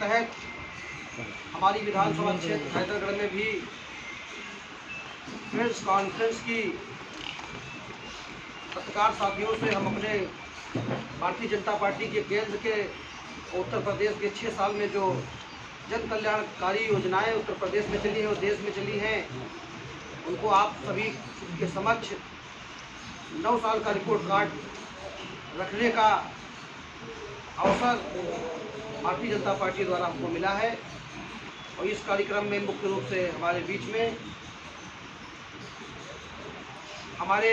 तहत हमारी विधानसभा क्षेत्र हैदरगढ़ में भी प्रेस कॉन्फ्रेंस की पत्रकार साथियों से हम अपने भारतीय जनता पार्टी के केंद्र के उत्तर प्रदेश के 6 साल में जो जन कल्याणकारी योजनाएं उत्तर प्रदेश में चली हैं और देश में चली हैं, उनको आप सभी के समक्ष 9 साल का रिपोर्ट कार्ड रखने का अवसर भारतीय जनता पार्टी द्वारा हमको मिला है। और इस कार्यक्रम में मुख्य रूप से हमारे बीच में हमारे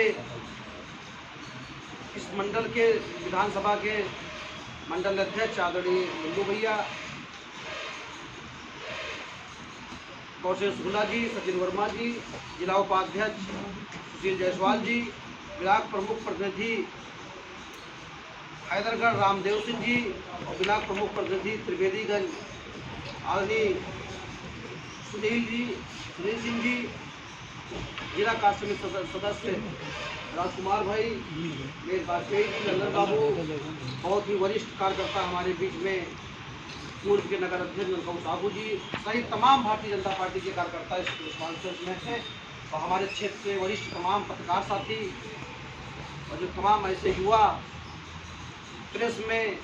इस मंडल के विधानसभा के मंडल अध्यक्ष आदरणीय मंडू भैया, कौशल शुक्ला जी, सचिन वर्मा जी, जिला उपाध्यक्ष सुशील जायसवाल जी, ब्लॉक प्रमुख प्रतिनिधि हैदरगढ़ रामदेव सिंह जी और ब्लॉक प्रमुख प्रतिनिधि त्रिवेदीगंज आदरणीय सुनील सिंह जी, जिला कार्य समिति सदस्य राजकुमार भाई, मेरे वाजपेयी जी, लल्लन बाबू, बहुत ही वरिष्ठ कार्यकर्ता हमारे बीच में पूर्व के नगर अध्यक्ष नलकऊ साहू जी सहित तमाम भारतीय जनता पार्टी के कार्यकर्ता इस कॉन्फ्रेंस में हैं। और हमारे क्षेत्र के वरिष्ठ तमाम पत्रकार साथी और जो तमाम ऐसे युवा प्रेस में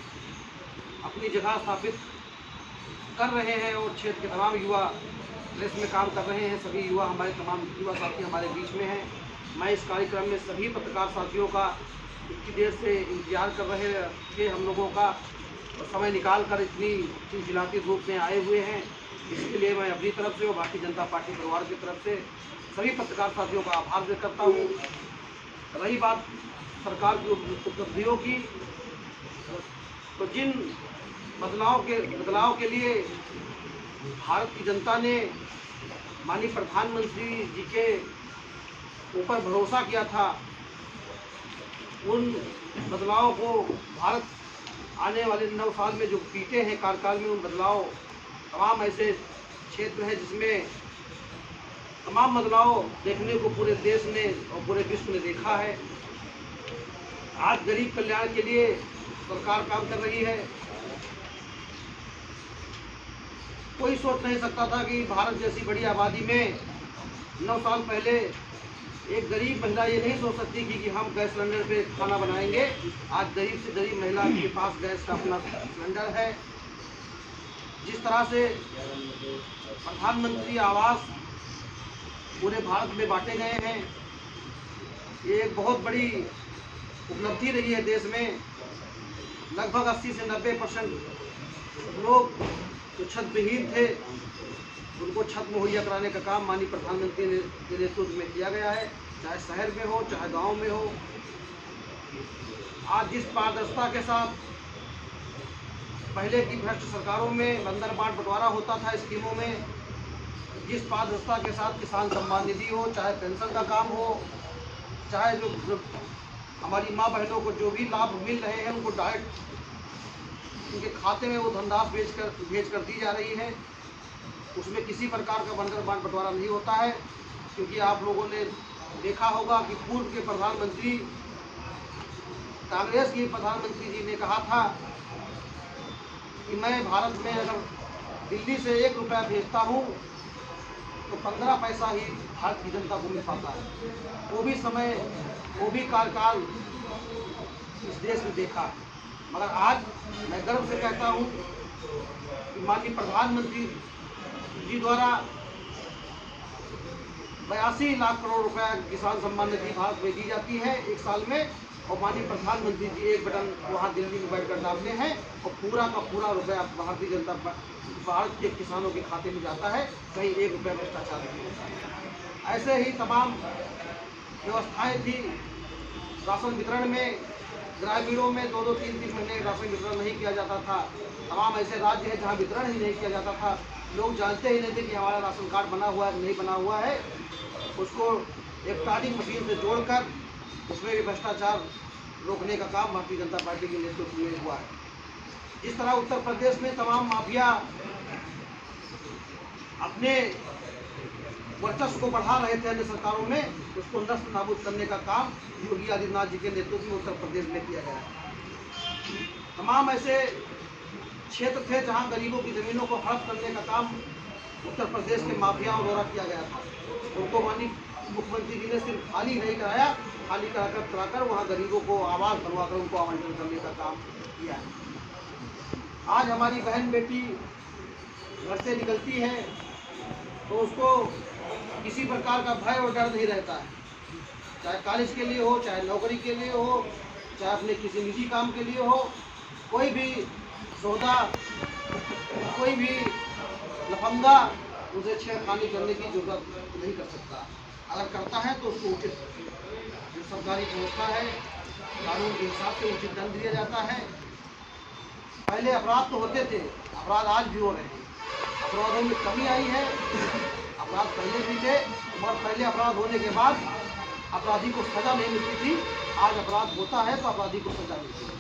अपनी जगह स्थापित कर रहे हैं और क्षेत्र के तमाम युवा प्रेस में काम कर रहे हैं, सभी युवा हमारे तमाम युवा साथी हमारे बीच में हैं। मैं इस कार्यक्रम में सभी पत्रकार साथियों का इतनी देर से इंतजार कर रहे थे हम लोगों का, और समय निकाल कर इतनी चिलचिलाती धूप में आए हुए हैं। इसके लिए मैं अपनी तरफ से और भारतीय जनता पार्टी परिवार की तरफ से सभी पत्रकार साथियों का आभार व्यक्त करता हूँ। रही बात सरकार की उपलब्धियों की, तो जिन बदलाव के लिए भारत की जनता ने माननीय प्रधानमंत्री जी के ऊपर भरोसा किया था, उन बदलाव को भारत आने वाले 9 साल में जो बीते हैं कार्यकाल में, उन बदलाव तमाम ऐसे क्षेत्र हैं जिसमें तमाम बदलाव देखने को पूरे देश ने और पूरे विश्व ने देखा है। आज गरीब कल्याण के लिए सरकार काम कर रही है। कोई सोच नहीं सकता था कि भारत जैसी बड़ी आबादी में 9 साल पहले एक गरीब महिला ये नहीं सोच सकती कि हम गैस सिलेंडर पे खाना बनाएंगे। आज गरीब से गरीब महिला के पास गैस का अपना सिलेंडर है। जिस तरह से प्रधानमंत्री आवास पूरे भारत में बांटे गए हैं, ये एक बहुत बड़ी उपलब्धि रही है देश में। लगभग 80 से 90% लोग जो छत विहीन थे, उनको छत मुहैया कराने का काम माननीय प्रधानमंत्री के नेतृत्व में किया गया है, चाहे शहर में हो चाहे गांव में हो। आज जिस पारदर्शिता के साथ पहले की भ्रष्ट सरकारों में बंदर बांट बंटवारा होता था स्कीमों में, जिस पारदर्शिता के साथ किसान सम्मान निधि हो, चाहे पेंशन का काम हो, चाहे जो हमारी माँ बहनों को जो भी लाभ मिल रहे हैं उनको डायरेक्ट उनके खाते में वो धनराशि भेज कर दी जा रही है, उसमें किसी प्रकार का बंदर बांट बंटवारा नहीं होता है। क्योंकि आप लोगों ने देखा होगा कि पूर्व के प्रधानमंत्री, कांग्रेस के प्रधानमंत्री जी ने कहा था कि मैं भारत में अगर दिल्ली से 1 रुपया भेजता हूँ तो 15 पैसा ही भारत की जनता को मिल पाता है। वो भी समय, वो भी कार्यकाल इस देश में देखा। मगर आज मैं गर्व से कहता हूँ कि माननीय प्रधानमंत्री जी द्वारा 82 लाख करोड़ रुपया किसान सम्मान निधि भारत में दी जाती है 1 साल में, और माननीय प्रधानमंत्री जी एक बटन वहाँ दिल्ली में बैठकर डालते हैं और पूरा का पूरा रुपया भारतीय जनता भारत के किसानों के खाते में जाता है। कहीं 1 रुपया भ्रष्टाचार नहीं होता है। ऐसे ही तमाम व्यवस्थाएं थी राशन वितरण में। ग्रामीणों में 2-2, 3-3 महीने राशन वितरण नहीं किया जाता था। तमाम ऐसे राज्य हैं जहाँ वितरण ही नहीं किया जाता था। लोग जानते ही नहीं थे कि हमारा राशन कार्ड बना हुआ है कि नहीं बना हुआ है। उसको इलेक्ट्रॉनिक मशीन से जोड़कर उसमें भी भ्रष्टाचार रोकने का काम भारतीय जनता पार्टी के नेतृत्व में हुआ है। इस तरह उत्तर प्रदेश में तमाम माफिया अपने वर्चस्व को बढ़ा रहे थे अन्य सरकारों में, उसको नष्ट नाबूद करने का काम योगी आदित्यनाथ जी के नेतृत्व में उत्तर प्रदेश में किया गया है। तमाम ऐसे क्षेत्र थे जहां गरीबों की ज़मीनों को हड़प करने का काम उत्तर प्रदेश के माफियाओं द्वारा किया गया था। उनको माननीय मुख्यमंत्री जी ने सिर्फ खाली नहीं कराया, खाली कराकर वहाँ गरीबों को आवास बनवाकर उनको आवंटन करने का काम किया है। आज हमारी बहन बेटी घर से निकलती है तो उसको किसी प्रकार का भय और डर नहीं रहता है, चाहे कॉलेज के लिए हो, चाहे नौकरी के लिए हो, चाहे अपने किसी निजी काम के लिए हो। कोई भी सौदा, कोई भी लफंगा उसे छेड़खानी करने की जरूरत नहीं कर सकता। अगर करता है तो उसको उचित जो सरकारी व्यवस्था है, कानून के हिसाब से उचित दंड दिया जाता है। पहले अपराध तो होते थे, अपराध आज भी हो रहे हैं, अपराधों में कमी आई है। अपराध पहले भी थे, और पहले अपराध होने के बाद अपराधी को सजा नहीं मिलती थी। आज अपराध होता है तो अपराधी को सजा मिलती है।